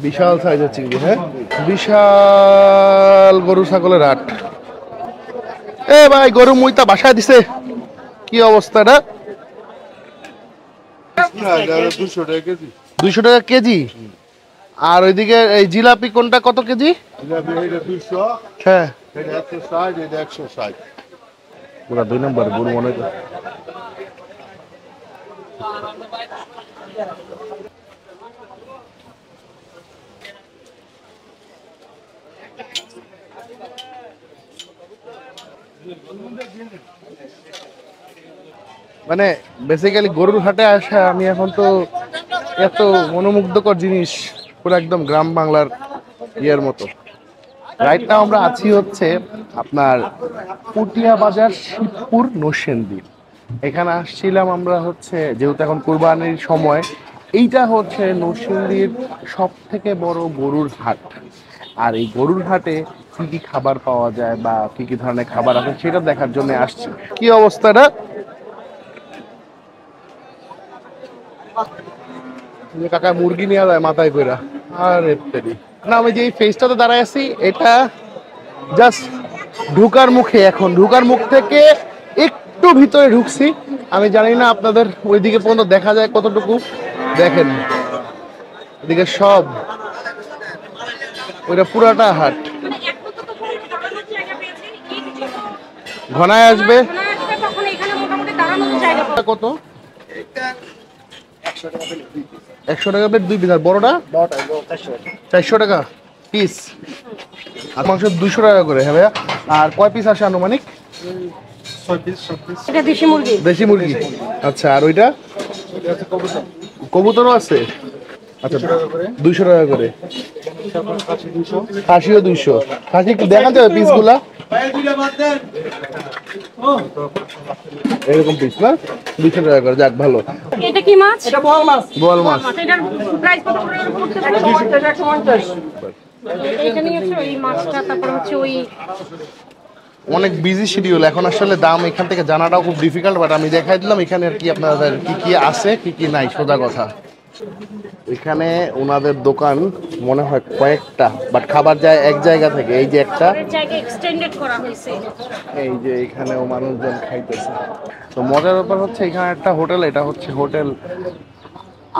বিশাল সাইজের চিংড়ি, হ্যাঁ বিশাল গরু ছাগলের হাট। এ ভাই গরু মুইতা বাসায় দিছে, কি অবস্থাটা? 200 টাকা কেজি। আর ওইদিকে এই জিলাপি কোনটা কত কেজি? হ্যাঁ পুরা 2 নম্বর গরু মনে হয়। মানে বেসিক্যালি গরুর হাটে আসা আমি এখন তো এত মনোমুগ্ধকর জিনিস, পুরো একদম গ্রাম বাংলার ইয়ের মতো। রাইট নাও আমরা আছি হচ্ছে আপনার পুটিয়া বাজার, শিবপুর, নরসিংদী। এখানে আসছিলাম আমরা হচ্ছে যেহেতু এখন কুরবানির সময়, এইটা হচ্ছে নরসিংদীর সব থেকে বড় গরুর হাট। আর এই গরুর হাটে কি কি খাবার পাওয়া যায় বা কি কি ধরনের খাবার আছে সেটা দেখার জন্য আসছি। কি অবস্থাটা? কাকা মুরগি নিয়ে যায় মাথায় কইরা। আরে তেরি না, আমি যে এই ফেসটাতে দাঁড়ায় আছি এটা জাস্ট ঢুকার মুখে। এখন ঢুকার মুখ থেকে একটু ভিতরে ঢুকছি, আমি জানি না আপনাদের ওইদিকে পর্যন্ত দেখা যায় কতটুকু। দেখেন এদিকে সব ওইটা পুরাটা হাট। ঘনায় আসবে কত? 100 টাকা প্লেট 2 পিস। আর বড়টা 400 টাকা পিস। আর মাংস 200 টাকা করে। হ্যাঁ ভাইয়া। আর কয় পিস আসে আনুমানিক? 6 পিস। এটা দেশি মুরগি। দেশি মুরগি, আচ্ছা। আর ওইটা কবুতরও আছে, আচ্ছা 200 টাকা করে। খাসিও 200। খাসি দেখা যাবে পিসগুলা এরকম পিস না? 200 টাকা করে। যাক ভালো। এটা কি মাছ? এটা বোয়াল মাছ। বোয়াল মাছ। এটার প্রাইস কত করে পড়তে পারে? 150। এটা নিয়ে হচ্ছে ওই মাছটা, তারপর হচ্ছে ওই অনেক বিজি শিডিউল এখন, আসলে দাম এখান থেকে জানাটাও খুব ডিফিকাল্ট, বাট আমি দেখাই দিলাম এখানে আর কি আপনাদের কি কি আছে কি কি নাই, সোজা কথা। এখানে ওনাদের দোকান মনে হয় কয়েকটা, বাট খাবার যায় এক জায়গা থেকে। এই যে একটা জায়গা এক্সটেন্ডেড করা হয়েছে, এই যে এখানেও মানুষজন খাইতেছে। তো মজার ব্যাপার হচ্ছে এখানে একটা হোটেল, এটা হচ্ছে হোটেল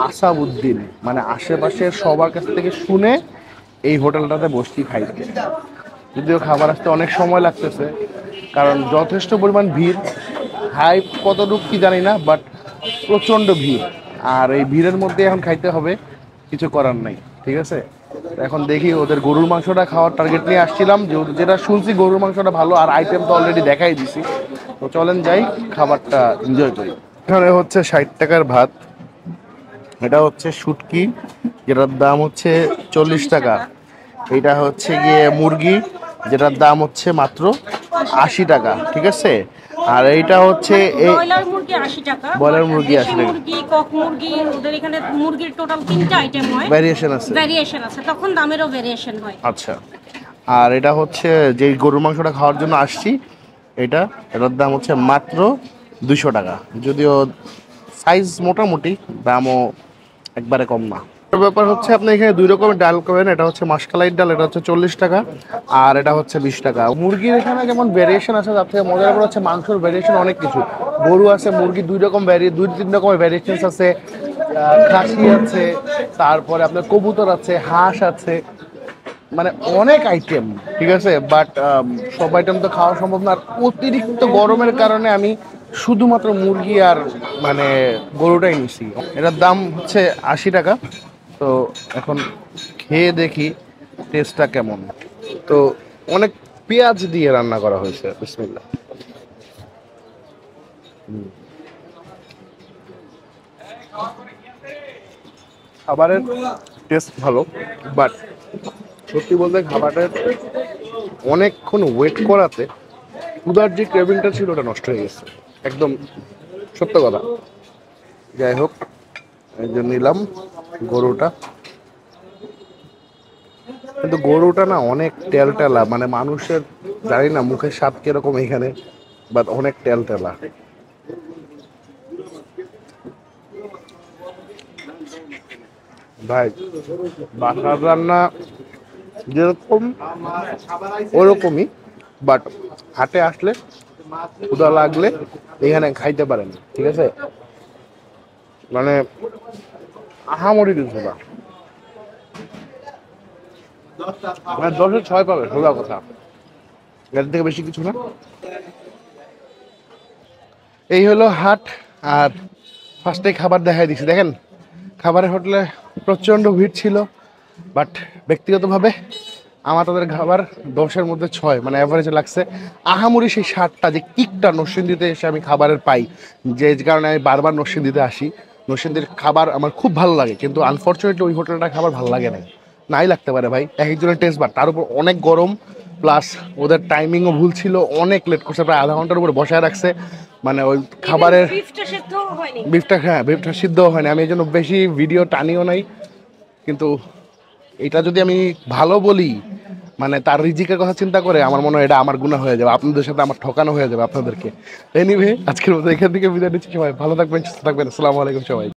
আসাবউদ্দিন। মানে আশেপাশের সবার কাছ থেকে শুনে এই হোটেলটাতে বসছি খাইতে। যদিও খাবার আসতে অনেক সময় লাগতেছে, কারণ যথেষ্ট পরিমাণ ভিড়। হাইপ কতটুকু কি জানি না, বাট প্রচণ্ড ভিড়। আর এই ভিড়ের মধ্যে এখন খাইতে হবে, কিছু করার নাই। ঠিক আছে, এখন দেখি ওদের গরুর মাংসটা খাওয়ার টার্গেট নিয়ে আসছিলাম, যেটা শুনছি গরুর মাংসটা ভালো, আর আইটেম তো অলরেডি দেখাই দিছি। তো চলেন যাই, খাবারটা এনজয় করি। এখানে হচ্ছে 60 টাকার ভাত। এটা হচ্ছে শুটকি, যেটার দাম হচ্ছে 40 টাকা। এটা হচ্ছে গিয়ে মুরগি, যেটার দাম হচ্ছে মাত্র 80 টাকা। ঠিক আছে, আর এইটা হচ্ছে ব্রয়লার মুরগি 80 টাকা, ব্রয়লার মুরগি 80 টাকা। মুরগি, কক মুরগি, ওদের এখানে মুরগির টোটাল 3টা আইটেম হয়, ভেরিয়েশন আছে, তখন দামেরও ভেরিয়েশন হয়। আচ্ছা। আর এটা হচ্ছে যে গরুর মাংসটা খাওয়ার জন্য আসছি, এটার দাম হচ্ছে মাত্র 200 টাকা। যদিও সাইজ মোটামুটি, দামও একবারে কম না। ব্যাপার হচ্ছে আপনি এখানে 2 রকমের ডাল পাবেন। এটা হচ্ছে মাসকালাইর ডাল, এটা হচ্ছে 40 টাকা। আর এটা হচ্ছে 20 টাকা। মুরগির এখানে যেমন ভেরিয়েশন আছে, তার থেকে মজার ব্যাপার হচ্ছে মাংসের ভেরিয়েশন অনেক কিছু। গরু আছে, মুরগি 2 রকম 2-3 রকমের ভেরিয়েশন আছে। খাসি আছে, তারপরে আপনার কবুতর আছে, হাঁস আছে, মানে অনেক আইটেম। ঠিক আছে, বাট সব আইটেম তো খাওয়া সম্ভব না। আর অতিরিক্ত গরমের কারণে আমি শুধুমাত্র মুরগি আর মানে গরুটাই নিছি। এটার দাম হচ্ছে 80 টাকা। তো এখন খেয়ে দেখি টেস্টটা কেমন। তো অনেক পেঁয়াজ দিয়ে রান্না করা হয়েছে। বিসমিল্লাহ। খাবারের টেস্ট ভালো, বাট সত্যি বলতে খাবারের অনেকক্ষণ ওয়েট করাতে ক্ষুধার যে ক্রেভিংটা ছিল ওটা নষ্ট হয়ে গেছে, একদম সত্য কথা। যাই হোক, এই যে নিলাম গরুটা। কিন্তু গরুটা না অনেক টেলটেলা, মানে মানুষের জানি না মুখের স্বাদ কিরকম এখানে, বাট অনেক টেলটেলা। ভাই বাসার রান্না যেরকম ওরকমই, বাট হাটে আসলে ক্ষুধা লাগলে এখানে খাইতে পারেন, ঠিক আছে? মানে আহামরি কিছু না, মানে 10-6 পাবে, সোজা কথা, এর থেকে বেশি কিছু না। এই হলো হাট। আর ফার্স্টে খাবার দেখাই দিচ্ছি, দেখেন খাবারের হোটেলে প্রচণ্ড ভিড় ছিল, বাট ব্যক্তিগতভাবে আমার তাদের খাবার 10-এর মধ্যে 6, মানে অ্যাভারেজে লাগছে। আহামরি সেই স্বাদটা যে কিকটা নরসিংদীতে এসে আমি খাবারের পাই, যে কারণে আমি বারবার নরসিংদীতে আসি। নরসিংদীর খাবার আমার খুব ভালো লাগে, কিন্তু আনফর্চুনেটলি ওই হোটেলটার খাবার ভালো লাগে না, নাই লাগতে পারে ভাই, এক একজনের টেস্ট বার, তার উপর অনেক গরম, প্লাস ওদের টাইমিংও ভুল ছিল, অনেক লেট করছে, প্রায় আধা ঘন্টার উপরে বসায় রাখছে। মানে ওই খাবারের বিফটা সিদ্ধ হয়নি, আমি এই জন্য বেশি ভিডিও টানিও নাই। কিন্তু এটা যদি আমি ভালো বলি, মানে তার রিজিকের কথা চিন্তা করে আমার মনে হয় এটা আমার গুনাহ হয়ে যাবে, আপনাদের সাথে আমার ঠকানো হয়ে যাবে আপনাদেরকে। এনিওয়ে, আজকের মতো এখান থেকে বিদায় নিচ্ছি। সবাই ভালো থাকবেন, সুস্থ থাকবেন, আসসালামু আলাইকুম সবাই।